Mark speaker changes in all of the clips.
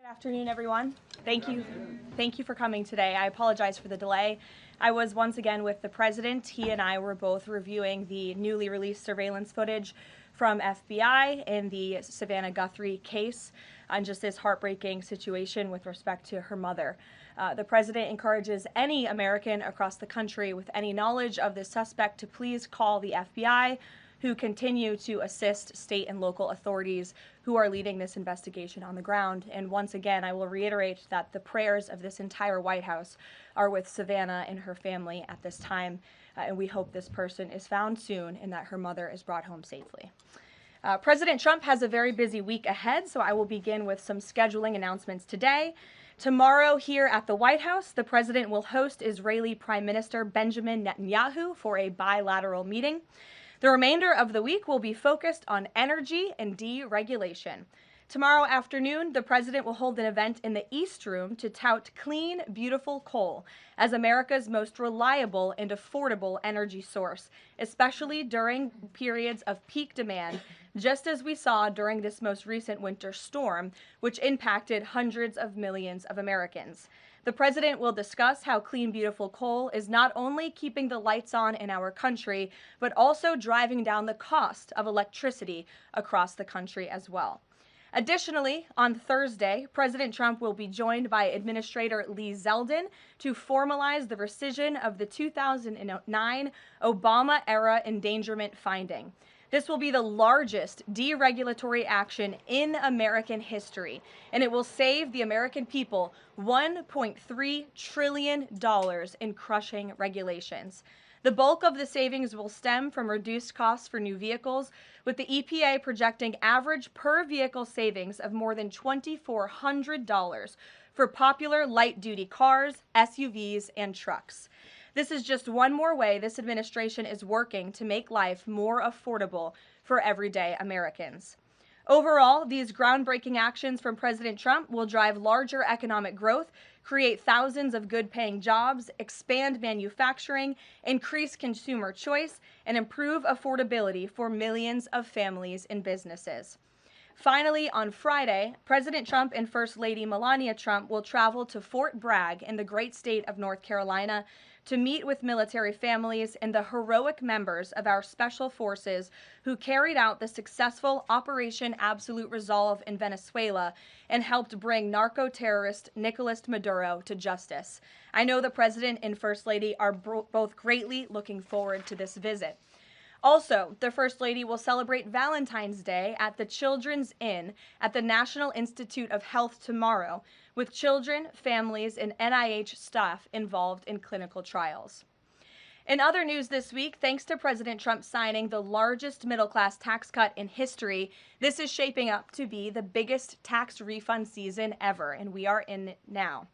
Speaker 1: Afternoon, everyone. Thank you. Thank you for coming today. I apologize for the delay. I was once again with the president. He and I were both reviewing the newly released surveillance footage from FBI in the Savannah Guthrie case on just this heartbreaking situation with respect to her mother. The president encourages any American across the country with any knowledge of this suspect to please call the FBI, who continue to assist state and local authorities who are leading this investigation on the ground. And once again, I will reiterate that the prayers of this entire White House are with Savannah and her family at this time, and we hope this person is found soon and that her mother is brought home safely. President Trump has a very busy week ahead, so I will begin with some scheduling announcements today. Tomorrow here at the White House, the president will host Israeli Prime Minister Benjamin Netanyahu for a bilateral meeting. The remainder of the week will be focused on energy and deregulation. Tomorrow afternoon, the president will hold an event in the East Room to tout clean, beautiful coal as America's most reliable and affordable energy source, especially during periods of peak demand, just as we saw during this most recent winter storm, which impacted hundreds of millions of Americans. The president will discuss how clean, beautiful coal is not only keeping the lights on in our country, but also driving down the cost of electricity across the country as well. Additionally, on Thursday, President Trump will be joined by Administrator Lee Zeldin to formalize the rescission of the 2009 Obama-era endangerment finding. This will be the largest deregulatory action in American history, and it will save the American people $1.3 trillion in crushing regulations. The bulk of the savings will stem from reduced costs for new vehicles, with the EPA projecting average per vehicle savings of more than $2,400 for popular light-duty cars, SUVs, and trucks. This is just one more way this administration is working to make life more affordable for everyday Americans. Overall, these groundbreaking actions from President Trump will drive larger economic growth, create thousands of good-paying jobs, expand manufacturing, increase consumer choice, and improve affordability for millions of families and businesses. Finally, on Friday, President Trump and First Lady Melania Trump will travel to Fort Bragg in the great state of North Carolina to meet with military families and the heroic members of our special forces who carried out the successful Operation Absolute Resolve in Venezuela and helped bring narco-terrorist Nicolas Maduro to justice. I know the President and First Lady are both greatly looking forward to this visit. Also, the First Lady will celebrate Valentine's Day at the Children's Inn at the National Institute of Health tomorrow, with children, families, and NIH staff involved in clinical trials. In other news this week, thanks to President Trump signing the largest middle-class tax cut in history, this is shaping up to be the biggest tax refund season ever, and we are in it now.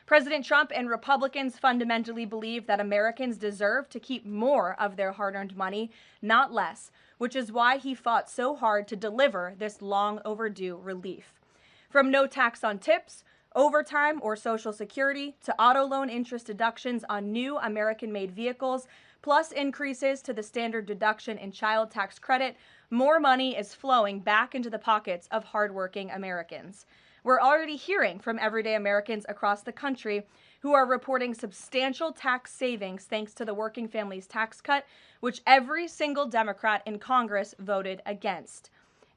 Speaker 1: President Trump and Republicans fundamentally believe that Americans deserve to keep more of their hard-earned money, not less, which is why he fought so hard to deliver this long overdue relief. From no tax on tips, overtime, or Social Security, to auto loan interest deductions on new American-made vehicles, plus increases to the standard deduction and child tax credit, more money is flowing back into the pockets of hardworking Americans. We're already hearing from everyday Americans across the country who are reporting substantial tax savings thanks to the Working Families Tax Cut, which every single Democrat in Congress voted against.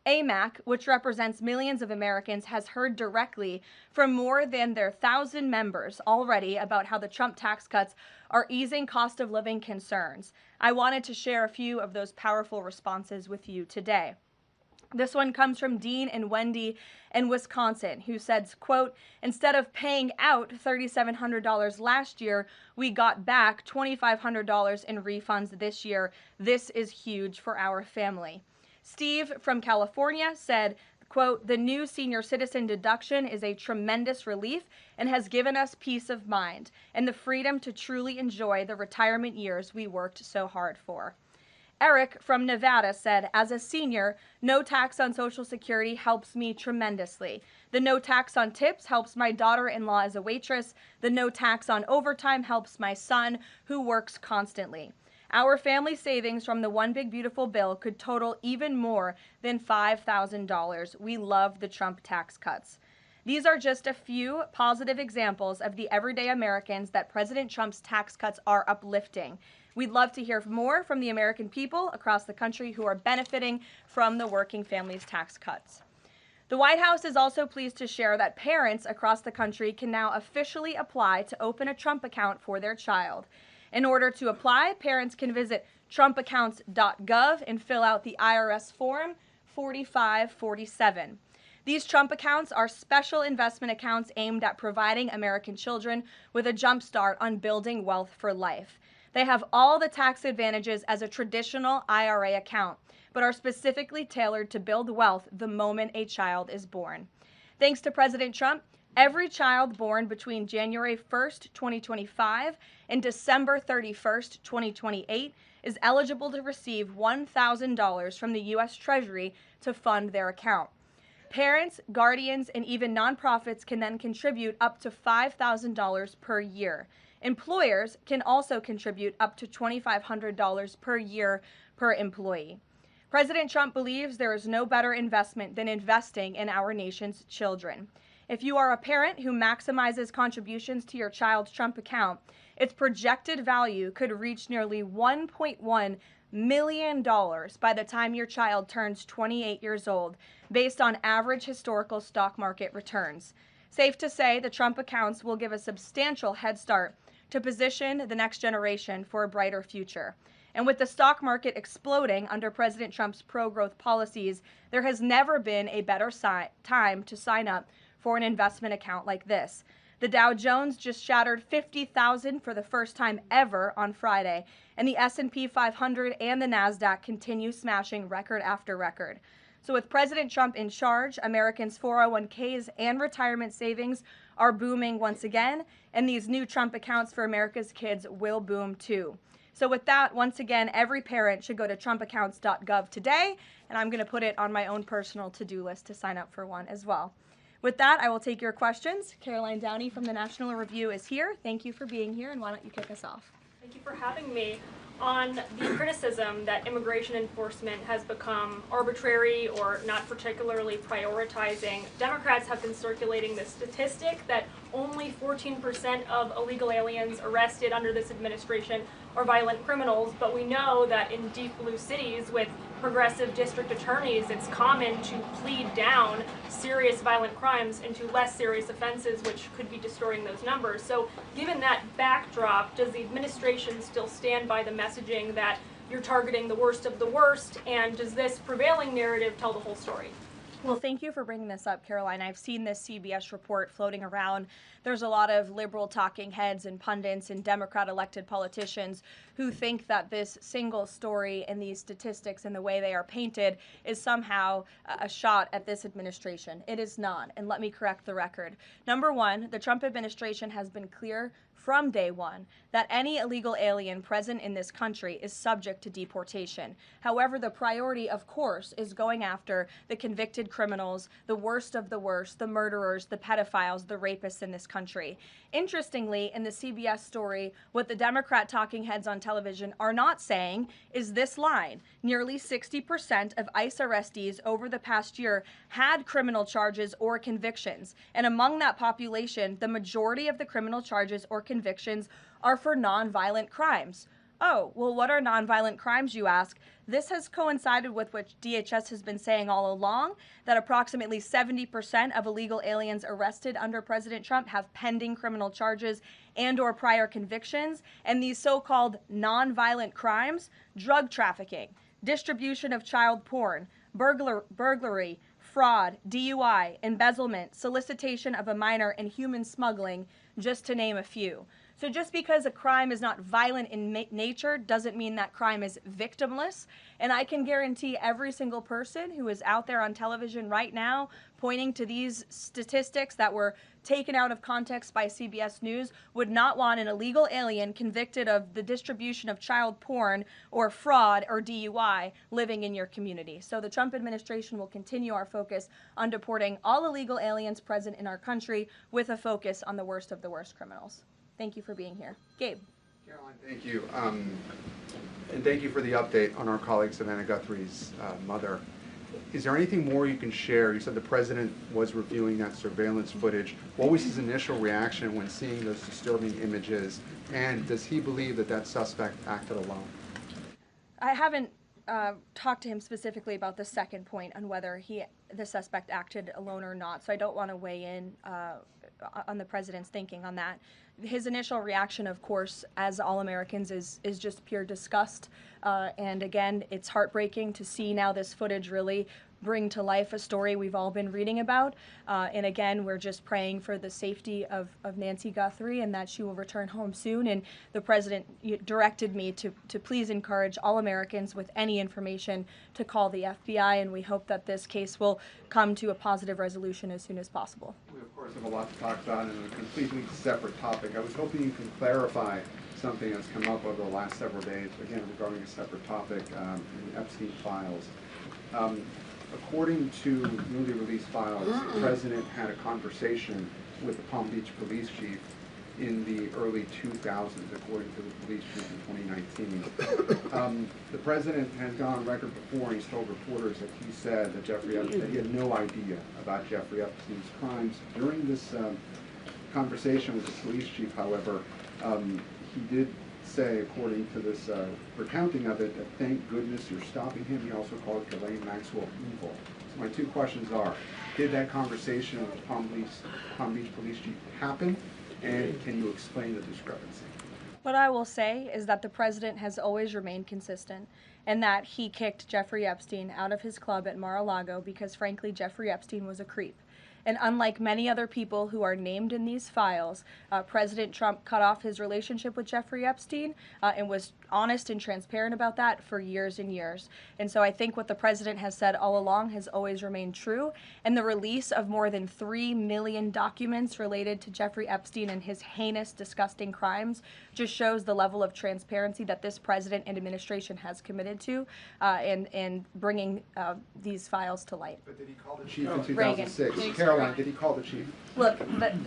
Speaker 1: AMAC, which represents millions of Americans, has heard directly from more than their 1,000 members already about how the Trump tax cuts are easing cost of living concerns. I wanted to share a few of those powerful responses with you today. This one comes from Dean and Wendy in Wisconsin, who said, quote, "Instead of paying out $3,700 last year, we got back $2,500 in refunds this year. This is huge for our family." Steve from California said, quote, "The new senior citizen deduction is a tremendous relief and has given us peace of mind and the freedom to truly enjoy the retirement years we worked so hard for." Eric from Nevada said, "As a senior, no tax on Social Security helps me tremendously. The no tax on tips helps my daughter-in-law as a waitress. The no tax on overtime helps my son, who works constantly. Our family savings from the One Big Beautiful Bill could total even more than $5,000. We love the Trump tax cuts." These are just a few positive examples of the everyday Americans that President Trump's tax cuts are uplifting. We'd love to hear more from the American people across the country who are benefiting from the working families tax cuts. The White House is also pleased to share that parents across the country can now officially apply to open a Trump account for their child. In order to apply, parents can visit trumpaccounts.gov and fill out the IRS form 4547. These Trump accounts are special investment accounts aimed at providing American children with a jump start on building wealth for life. They have all the tax advantages as a traditional IRA account, but are specifically tailored to build wealth the moment a child is born. Thanks to President Trump, every child born between January 1st, 2025 and December 31st, 2028 is eligible to receive $1,000 from the U.S. Treasury to fund their account. Parents, guardians, and even nonprofits can then contribute up to $5,000 per year. Employers can also contribute up to $2,500 per year per employee. President Trump believes there is no better investment than investing in our nation's children. If you are a parent who maximizes contributions to your child's Trump account, its projected value could reach nearly $1.1 million by the time your child turns 28 years old, based on average historical stock market returns. Safe to say, the Trump accounts will give a substantial head start to position the next generation for a brighter future. And with the stock market exploding under President Trump's pro-growth policies, there has never been a better time to sign up for an investment account like this. The Dow Jones just shattered 50,000 for the first time ever on Friday, and the S&P 500 and the NASDAQ continue smashing record after record. So with President Trump in charge, Americans' 401ks and retirement savings are booming once again, and these new Trump accounts for America's kids will boom too. So with that, once again, every parent should go to trumpaccounts.gov today, and I'm going to put it on my own personal to-do list to sign up for one as well. With that, I will take your questions. Karoline Downey from the National Review is here. Thank you for being here, and why don't you kick us off?
Speaker 2: Thank you for having me. On the criticism that immigration enforcement has become arbitrary or not particularly prioritizing, Democrats have been circulating this statistic that only 14% of illegal aliens arrested under this administration are violent criminals, but we know that in deep blue cities with progressive district attorneys, it's common to plead down serious violent crimes into less serious offenses, which could be distorting those numbers. So given that backdrop, does the administration still stand by the messaging that you're targeting the worst of the worst, and does this prevailing narrative tell the whole story?
Speaker 1: Well, thank you for bringing this up, Karoline. I've seen this CBS report floating around. There's a lot of liberal talking heads and pundits and Democrat elected politicians who think that this single story and these statistics and the way they are painted is somehow a shot at this administration. It is not, and let me correct the record. Number one, the Trump administration has been clear from day one that any illegal alien present in this country is subject to deportation. However, the priority, of course, is going after the convicted criminals, the worst of the worst, the murderers, the pedophiles, the rapists in this country. Interestingly, in the CBS story, what the Democrat talking heads on television are not saying is this line. Nearly 60% of ICE arrestees over the past year had criminal charges or convictions. And among that population, the majority of the criminal charges or convictions are for nonviolent crimes. Oh, well, what are nonviolent crimes, you ask? This has coincided with what DHS has been saying all along, that approximately 70% of illegal aliens arrested under President Trump have pending criminal charges and or prior convictions. And these so-called nonviolent crimes, drug trafficking, distribution of child porn, burglary, fraud, DUI, embezzlement, solicitation of a minor, and human smuggling, just to name a few. So just because a crime is not violent in nature doesn't mean that crime is victimless. And I can guarantee every single person who is out there on television right now pointing to these statistics that were taken out of context by CBS News would not want an illegal alien convicted of the distribution of child porn or fraud or DUI living in your community. So the Trump administration will continue our focus on deporting all illegal aliens present in our country with a focus on the worst of the worst criminals. Thank you for being here. Gabe.
Speaker 3: Caroline, thank you. And thank you for the update on our colleague Savannah Guthrie's mother. Is there anything more you can share? You said the president was reviewing that surveillance footage. What was his initial reaction when seeing those disturbing images? And does he believe that that suspect acted alone?
Speaker 1: I haven't talked to him specifically about the second point on whether the suspect acted alone or not, so I don't want to weigh in on the president's thinking on that. His initial reaction, of course, as all Americans, is just pure disgust. And again, it's heartbreaking to see now this footage really bring to life a story we've all been reading about. And again, we're just praying for the safety of Nancy Guthrie and that she will return home soon. And the president directed me to please encourage all Americans with any information to call the FBI, and we hope that this case will come to a positive resolution as soon as possible.
Speaker 3: We, of course, have a lot to talk about in a completely separate topic. I was hoping you can clarify something that's come up over the last several days, again, regarding a separate topic in the Epstein files. According to newly released files, the president had a conversation with the Palm Beach police chief in the early 2000s, according to the police chief in 2019. The president has gone on record before, and he's told reporters that he said that that he had no idea about Jeffrey Epstein's crimes. During this conversation with the police chief, however, he did say, according to this recounting of it, that thank goodness you're stopping him. He also called Karoline Maxwell evil. So my two questions are, did that conversation with the Palm Beach police chief happen? And can you explain the discrepancy?
Speaker 1: What I will say is that the president has always remained consistent and that he kicked Jeffrey Epstein out of his club at Mar-a-Lago because, frankly, Jeffrey Epstein was a creep. And unlike many other people who are named in these files, President Trump cut off his relationship with Jeffrey Epstein and was honest and transparent about that for years and years. And so I think what the president has said all along has always remained true. And the release of more than 3 million documents related to Jeffrey Epstein and his heinous, disgusting crimes just shows the level of transparency that this president and administration has committed to in bringing these files to light.
Speaker 3: But did he call the chief in 2006? Karoline, did he call the chief?
Speaker 1: Look,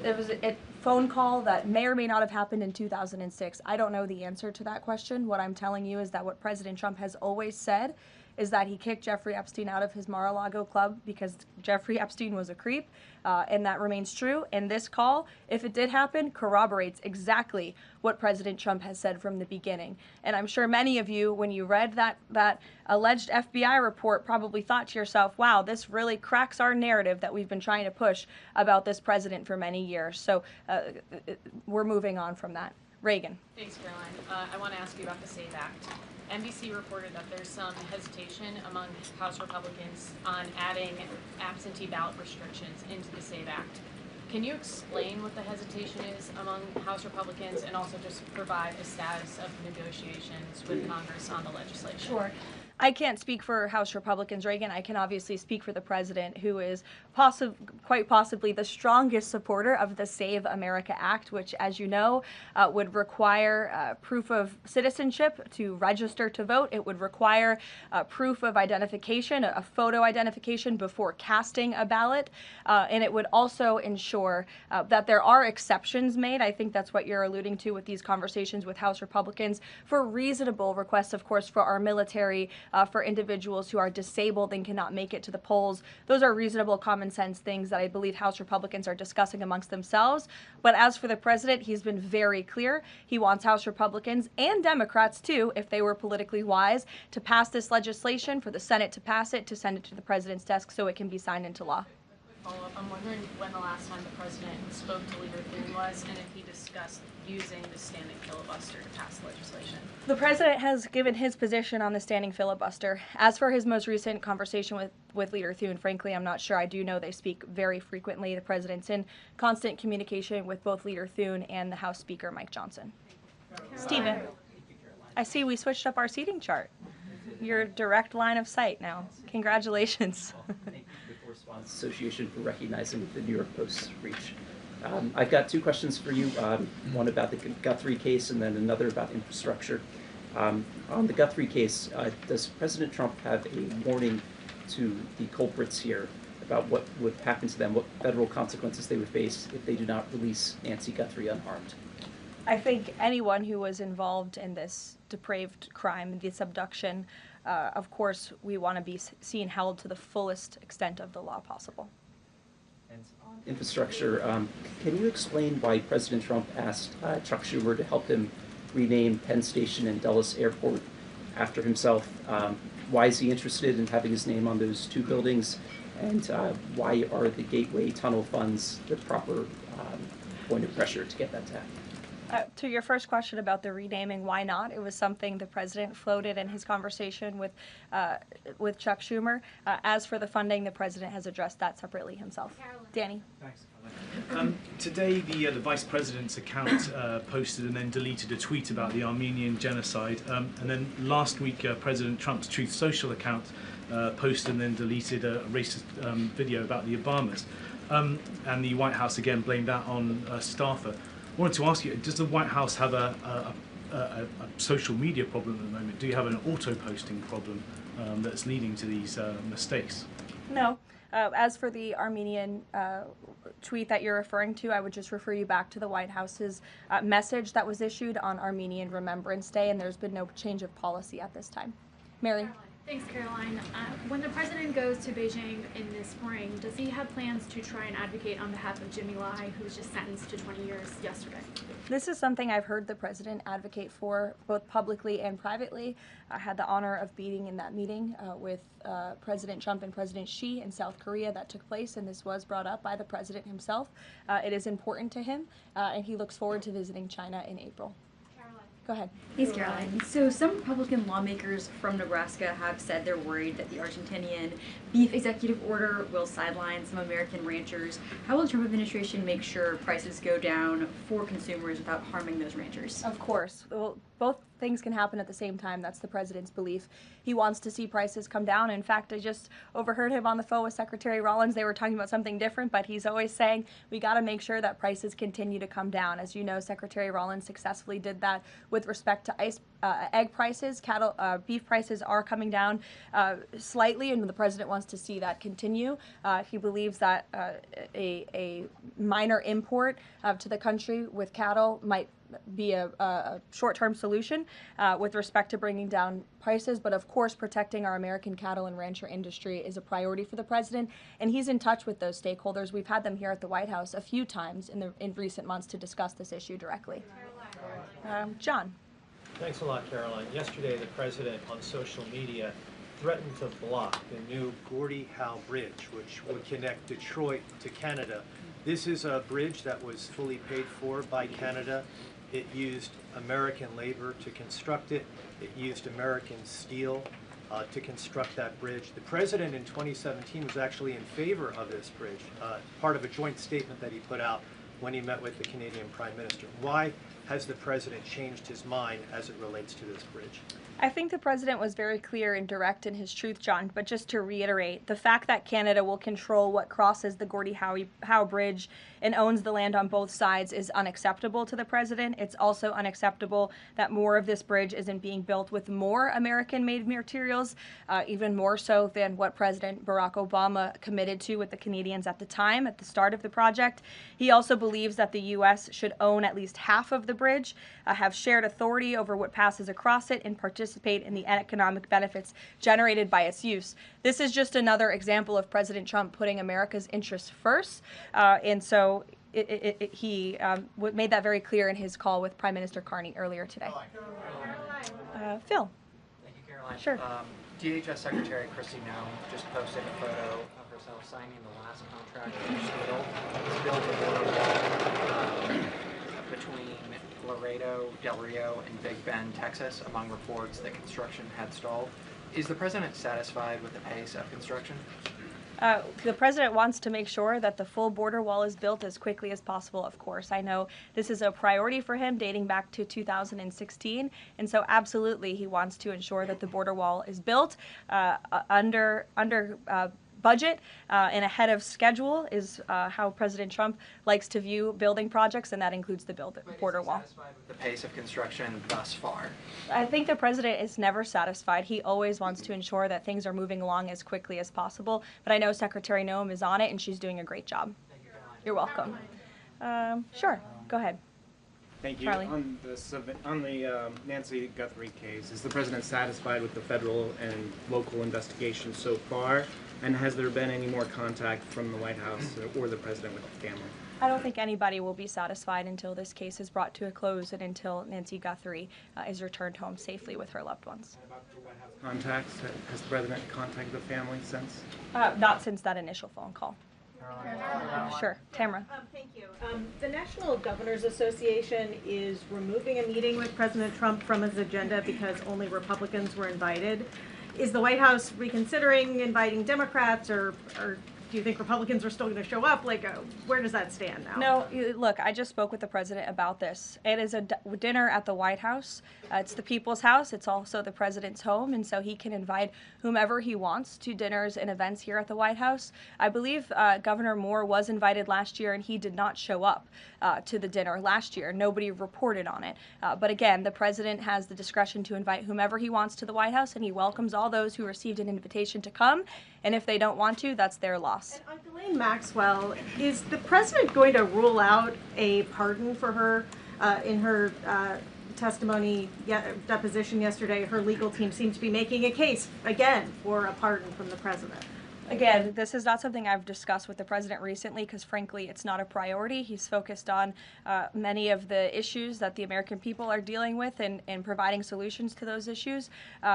Speaker 1: it was a phone call that may or may not have happened in 2006. I don't know the answer to that question. What I'm telling you is that what President Trump has always said is that he kicked Jeffrey Epstein out of his Mar-a-Lago club because Jeffrey Epstein was a creep, and that remains true. And this call, if it did happen, corroborates exactly what President Trump has said from the beginning. And I'm sure many of you, when you read that alleged FBI report, probably thought to yourself, wow, this really cracks our narrative that we've been trying to push about this president for many years. So we're moving on from that. Reagan.
Speaker 4: Thanks, Caroline. I want to ask you about the SAVE Act. NBC reported that there's some hesitation among House Republicans on adding absentee ballot restrictions into the SAVE Act. Can you explain what the hesitation is among House Republicans and also just provide a status of negotiations with Congress on the legislation?
Speaker 1: Sure. I can't speak for House Republicans, Reagan. I can obviously speak for the president, who is quite possibly the strongest supporter of the Save America Act, which, as you know, would require proof of citizenship to register to vote. It would require proof of identification, a photo identification before casting a ballot, and it would also ensure that there are exceptions made. I think that's what you're alluding to with these conversations with House Republicans for reasonable requests, of course, for our military, for individuals who are disabled and cannot make it to the polls. Those are reasonable, common sense things that I believe House Republicans are discussing amongst themselves. But as for the president, he's been very clear. He wants House Republicans and Democrats, too, if they were politically wise, to pass this legislation, for the Senate to pass it, to send it to the president's desk so it can be signed into law.
Speaker 4: Follow-up. I'm wondering when the last time the president spoke to Leavitt was and if he discussed using the standing filibuster to pass legislation.
Speaker 1: The president has given his position on the standing filibuster. As for his most recent conversation with Leader Thune, frankly, I'm not sure. I do know they speak very frequently. The president's in constant communication with both Leader Thune and the House Speaker, Mike Johnson. Stephen, I see we switched up our seating chart. Your direct line of sight now. Congratulations.
Speaker 5: Thank you to the Correspondents Association for recognizing the New York Post's reach. I've got two questions for you, one about the Guthrie case and then another about infrastructure. On the Guthrie case, does President Trump have a warning to the culprits here about what would happen to them, what federal consequences they would face if they do not release Nancy Guthrie unharmed?
Speaker 1: I think anyone who was involved in this depraved crime, this abduction, of course, we want to be seen held to the fullest extent of the law possible.
Speaker 5: And on infrastructure, can you explain why President Trump asked Chuck Schumer to help him rename Penn Station and Dulles Airport after himself? Why is he interested in having his name on those two buildings? And why are the Gateway Tunnel funds the proper point of pressure to get that to happen?
Speaker 1: To your first question about the renaming, why not? It was something the president floated in his conversation with Chuck Schumer. As for the funding, the president has addressed that separately himself.
Speaker 2: Karoline.
Speaker 1: Danny.
Speaker 6: Thanks, Caroline. Today, the Vice President's account posted and then deleted a tweet about the Armenian genocide. And then last week, President Trump's Truth Social account posted and then deleted a racist video about the Obamas. And the White House again blamed that on a staffer. I wanted to ask you, does the White House have a social media problem at the moment? Do you have an auto-posting problem that's leading to these mistakes?
Speaker 1: No. As for the Armenian tweet that you're referring to, I would just refer you back to the White House's message that was issued on Armenian Remembrance Day, and there's been no change of policy at this time. Mary?
Speaker 7: Thanks, Caroline. When the president goes to Beijing in the spring, does he have plans to try and advocate on behalf of Jimmy Lai, who was just sentenced to 20 years yesterday?
Speaker 1: This is something I've heard the president advocate for both publicly and privately. I had the honor of being in that meeting with President Trump and President Xi in South Korea that took place, and this was brought up by the president himself. It is important to him, and he looks forward to visiting China in April. Go ahead.
Speaker 8: Thanks, Caroline. So some Republican lawmakers from Nebraska have said they're worried that the Argentinian beef executive order will sideline some American ranchers. How will the Trump administration make sure prices go down for consumers without harming those ranchers?
Speaker 1: Of course. Well, both things can happen at the same time. That's the president's belief. He wants to see prices come down. In fact, I just overheard him on the phone with Secretary Rollins. They were talking about something different, but he's always saying we got to make sure that prices continue to come down. As you know, Secretary Rollins successfully did that with respect to egg prices. Beef prices are coming down slightly, and the president wants to see that continue. He believes that a minor import to the country with cattle might be a short-term solution with respect to bringing down prices, but of course protecting our American cattle and rancher industry is a priority for the president, and he's in touch with those stakeholders. We've had them here at the White House a few times in recent months to discuss this issue directly. John.
Speaker 9: Thanks a lot, Caroline. Yesterday, the president on social media threatened to block the new Gordie Howe Bridge, which would connect Detroit to Canada. This is a bridge that was fully paid for by Canada. It used American labor to construct it. It used American steel to construct that bridge. The president in 2017 was actually in favor of this bridge, part of a joint statement that he put out when he met with the Canadian Prime Minister. Why has the president changed his mind as it relates to this bridge?
Speaker 1: I think the president was very clear and direct in his truth, John, but just to reiterate, the fact that Canada will control what crosses the Gordie Howe Bridge and owns the land on both sides is unacceptable to the president. It's also unacceptable that more of this bridge isn't being built with more American-made materials, even more so than what President Barack Obama committed to with the Canadians at the time, at the start of the project. He also believes that the U.S. should own at least half of the bridge, have shared authority over what passes across it, and participate in the economic benefits generated by its use. This is just another example of President Trump putting America's interests first, and so he made that very clear in his call with Prime Minister Carney earlier today. Phil.
Speaker 10: Thank you, Caroline.
Speaker 1: Sure.
Speaker 10: DHS Secretary Kristi Noem just posted a photo of herself signing the last contract to build the border wall between Laredo, Del Rio, and Big Bend, Texas, among reports that construction had stalled. Is the president satisfied with the pace of construction?
Speaker 1: The president wants to make sure that the full border wall is built as quickly as possible, of course. I know this is a priority for him dating back to 2016, and so absolutely he wants to ensure that the border wall is built under budget and ahead of schedule is how President Trump likes to view building projects, and that includes the border wall.
Speaker 10: Is he satisfied with the pace of construction thus far?
Speaker 1: I think the president is never satisfied. He always wants to ensure that things are moving along as quickly as possible, but I know Secretary Noem is on it, and she's doing a great job.
Speaker 10: Thank you, Caroline.
Speaker 1: You're welcome. Sure, go ahead.
Speaker 11: Thank you.
Speaker 1: Charlie.
Speaker 11: On the Nancy Guthrie case, is the president satisfied with the federal and local investigation so far? And has there been any more contact from the White House or the president with the family?
Speaker 1: I don't think anybody will be satisfied until this case is brought to a close and until Nancy Guthrie is returned home safely with her loved ones.
Speaker 11: Contacts? Has the president contacted the family since?
Speaker 1: Not since that initial phone call. Sure. Tamara.
Speaker 12: Thank you. The National Governors Association is removing a meeting with President Trump from his agenda because only Republicans were invited. Is the White House reconsidering inviting Democrats, or do you think Republicans are still going to show up? Like, where does that stand now?
Speaker 1: No, look, I just spoke with the president about this. It is a dinner at the White House. It's the people's house. It's also the president's home, and so he can invite whomever he wants to dinners and events here at the White House. I believe Governor Moore was invited last year, and he did not show up to the dinner last year. Nobody reported on it. But again, the president has the discretion to invite whomever he wants to the White House, and he welcomes all those who received an invitation to come. And if they don't want to, that's their loss.
Speaker 12: And on Ghislaine Maxwell, is the president going to rule out a pardon for her in her testimony, deposition yesterday? Her legal team seemed to be making a case, again, for a pardon from the president.
Speaker 1: Again, this is not something I've discussed with the president recently because, frankly, it's not a priority. He's focused on many of the issues that the American people are dealing with and providing solutions to those issues.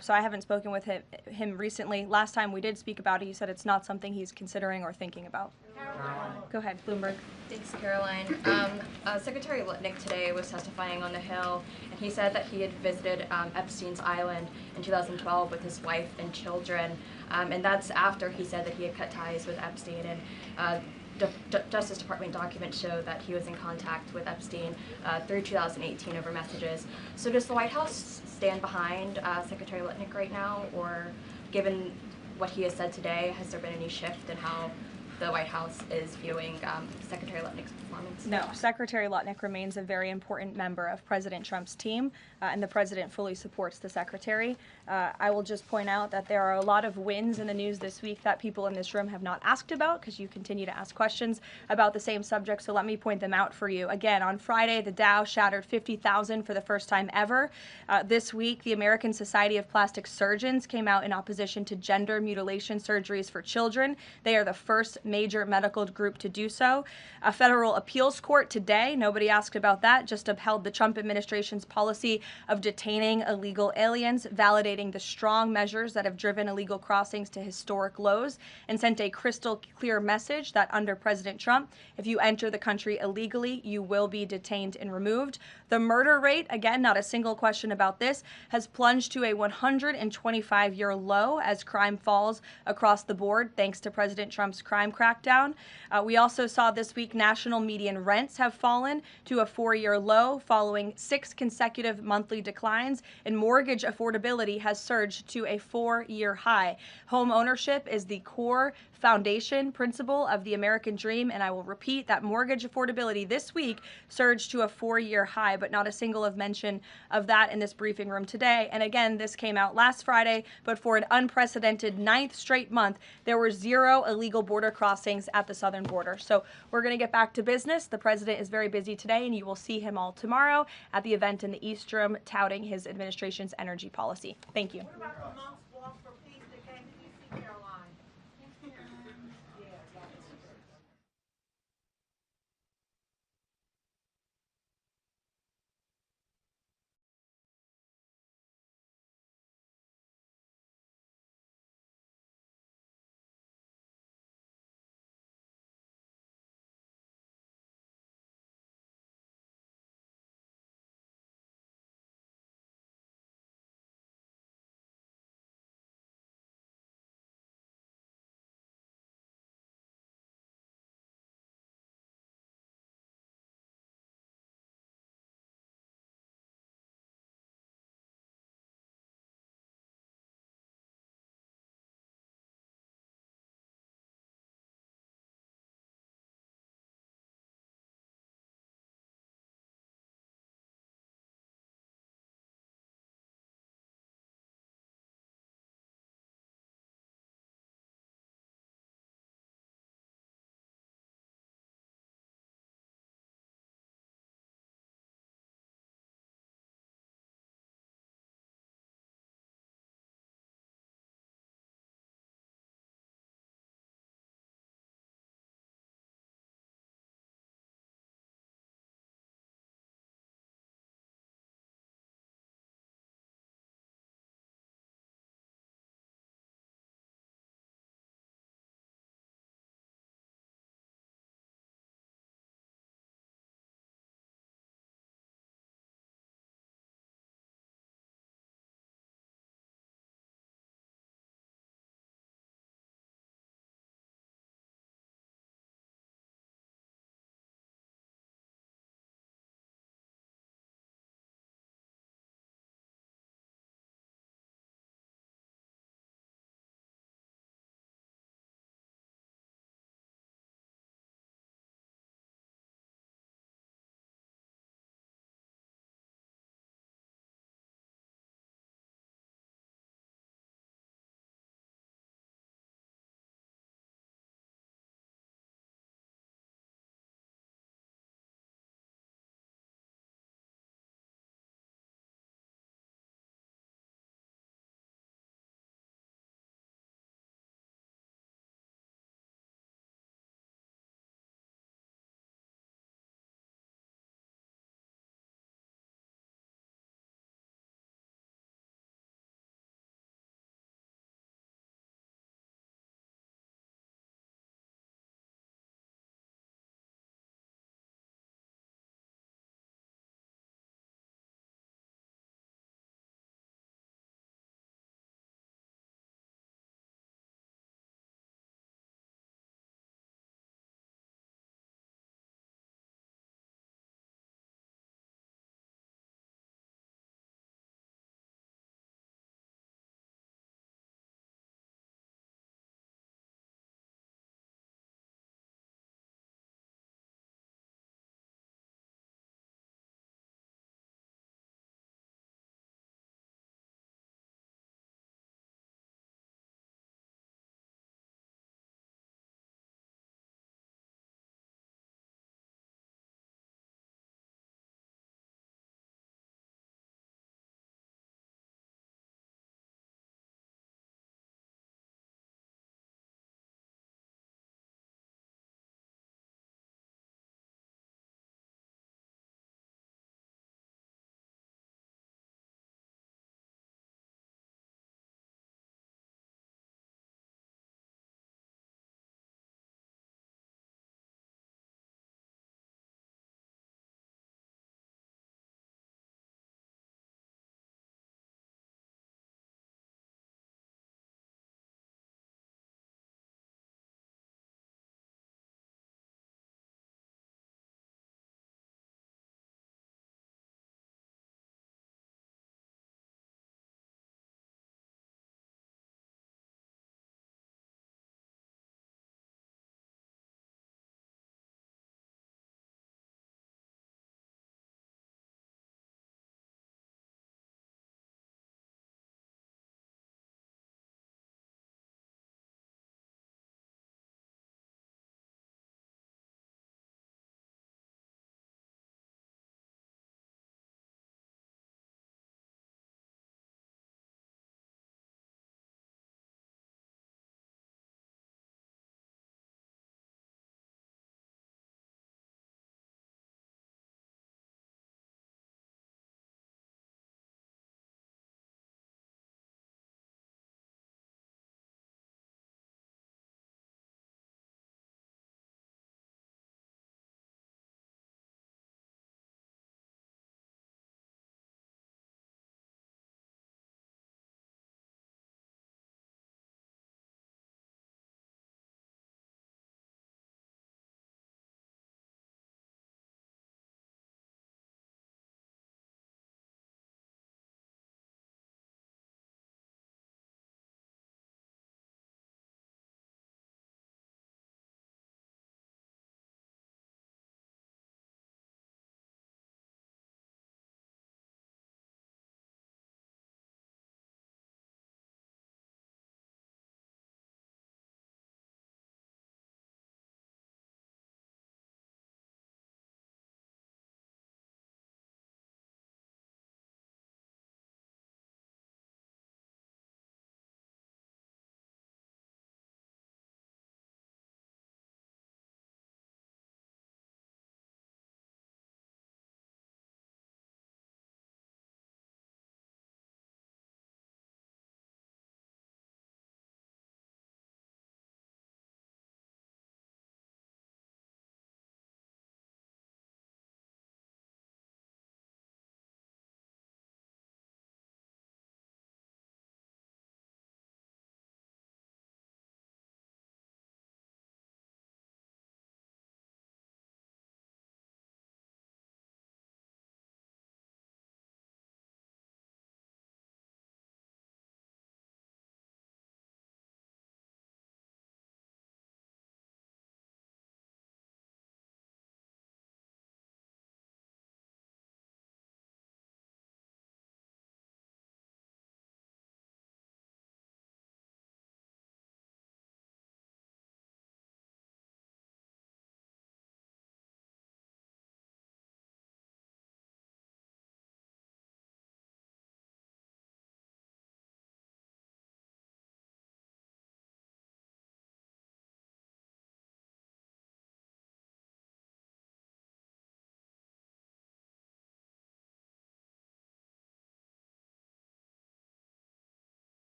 Speaker 1: So I haven't spoken with him recently. Last time we did speak about it, he said it's not something he's considering or thinking about. Go ahead, Bloomberg.
Speaker 13: Thanks, Caroline. Secretary Litnick today was testifying on the Hill, and he said that he had visited Epstein's Island in 2012 with his wife and children, and that's after he said that he had cut ties with Epstein, and Justice Department documents show that he was in contact with Epstein through 2018 over messages. So does the White House stand behind Secretary Litnick right now, or given what he has said today, has there been any shift in how the White House is viewing Secretary Litnick's performance?
Speaker 1: No, Secretary Litnick remains a very important member of President Trump's team, and the president fully supports the secretary. I will just point out that there are a lot of wins in the news this week that people in this room have not asked about because you continue to ask questions about the same subject, so let me point them out for you. Again, on Friday, the Dow shattered 50,000 for the first time ever. This week, the American Society of Plastic Surgeons came out in opposition to gender mutilation surgeries for children. They are the first major medical group to do so. A federal appeals court today, nobody asked about that, just upheld the Trump administration's policy of detaining illegal aliens, validating the strong measures that have driven illegal crossings to historic lows, and sent a crystal clear message that under President Trump, if you enter the country illegally, you will be detained and removed. The murder rate, again, not a single question about this, has plunged to a 125-year low as crime falls across the board thanks to President Trump's crime crackdown. We also saw this week national median rents have fallen to a 4-year low following 6 consecutive monthly declines, and mortgage affordability has surged to a 4-year high. Home ownership is the core foundation principle of the American dream, and I will repeat that mortgage affordability this week surged to a 4-year high, but not a single of mention of that in this briefing room today. And again, this came out last Friday, but for an unprecedented 9th straight month, there were 0 illegal border crossings at the southern border. So we're going to get back to business. The president is very busy today, and you will see him all tomorrow at the event in the East Room touting his administration's energy policy. Thank you.
Speaker 12: What about the month's walk for